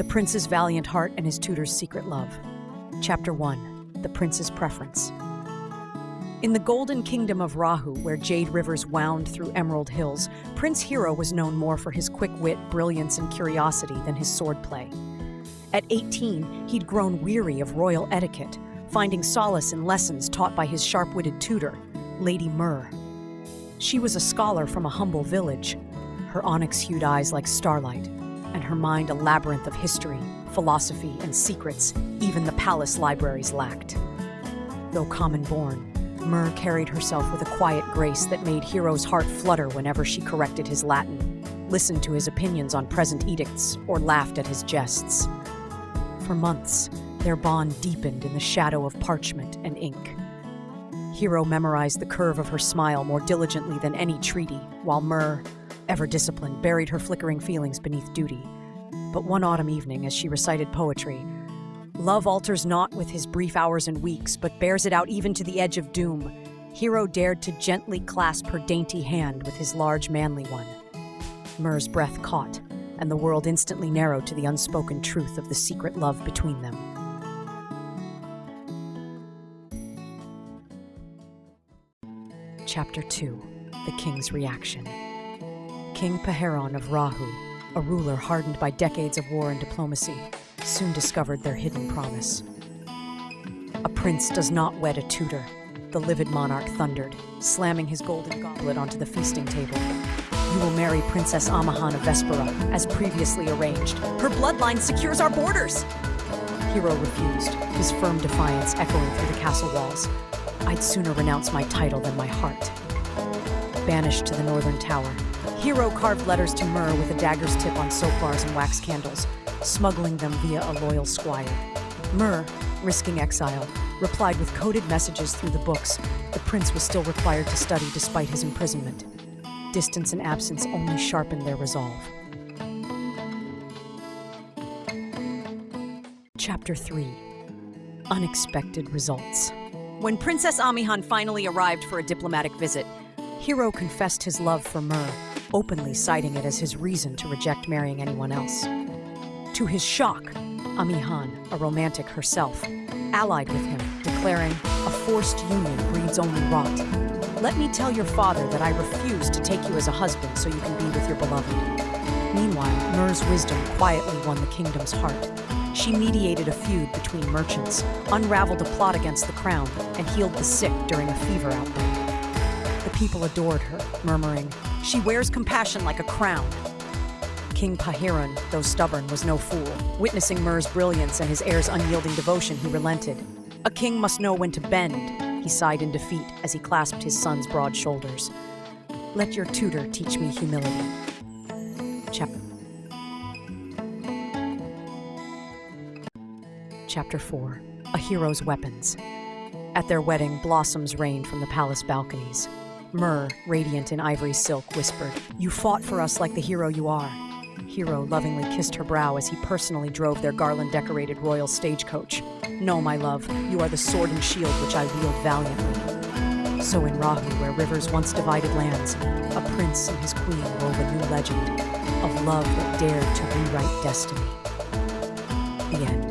The Prince's Valiant Heart and His Tutor's Secret Love. Chapter 1. The Prince's Preference. In the Golden Kingdom of Rahu, where jade rivers wound through emerald hills, Prince Hero was known more for his quick wit, brilliance, and curiosity than his swordplay. At 18, he'd grown weary of royal etiquette, finding solace in lessons taught by his sharp-witted tutor, Lady Myrrh. She was a scholar from a humble village, her onyx-hued eyes like starlight, and her mind a labyrinth of history, philosophy, and secrets even the palace libraries lacked. Though common-born, Myrrh carried herself with a quiet grace that made Hero's heart flutter whenever she corrected his Latin, listened to his opinions on present edicts, or laughed at his jests. For months, their bond deepened in the shadow of parchment and ink. Hero memorized the curve of her smile more diligently than any treaty, while Myrrh, ever disciplined, buried her flickering feelings beneath duty. But one autumn evening, as she recited poetry, "Love alters not with his brief hours and weeks, but bears it out even to the edge of doom," Hero dared to gently clasp her dainty hand with his large manly one. Myrrh's breath caught, and the world instantly narrowed to the unspoken truth of the secret love between them. Chapter 2. The King's Reaction. King Paharon of Rahu, a ruler hardened by decades of war and diplomacy, soon discovered their hidden promise. "A prince does not wed a tutor," the livid monarch thundered, slamming his golden goblet onto the feasting table. "You will marry Princess Amahan of Vespera, as previously arranged. Her bloodline secures our borders!" Hero refused, his firm defiance echoing through the castle walls. "I'd sooner renounce my title than my heart." Banished to the northern tower, Hero carved letters to Myrrh with a dagger's tip on soap bars and wax candles, smuggling them via a loyal squire. Myrrh, risking exile, replied with coded messages through the books. The prince was still required to study despite his imprisonment. Distance and absence only sharpened their resolve. Chapter 3. Unexpected Results. When Princess Amihan finally arrived for a diplomatic visit, Hero confessed his love for Myrrh, openly citing it as his reason to reject marrying anyone else. To his shock, Amihan, a romantic herself, allied with him, declaring, "A forced union breeds only rot. Let me tell your father that I refuse to take you as a husband so you can be with your beloved." Meanwhile, Myrrh's wisdom quietly won the kingdom's heart. She mediated a feud between merchants, unraveled a plot against the crown, and healed the sick during a fever outbreak. The people adored her, murmuring, "She wears compassion like a crown." King Paharon, though stubborn, was no fool. Witnessing Myrrh's brilliance and his heir's unyielding devotion, he relented. "A king must know when to bend," he sighed in defeat as he clasped his son's broad shoulders. "Let your tutor teach me humility." Chapter 4. A Hero's Weapons. At their wedding, blossoms rained from the palace balconies. Myrrh, radiant in ivory silk, whispered, "You fought for us like the hero you are." Hero lovingly kissed her brow as he personally drove their garland-decorated royal stagecoach. "No, my love, you are the sword and shield which I wield valiantly." So in Rahu, where rivers once divided lands, a prince and his queen wove a new legend of love that dared to rewrite destiny. The end.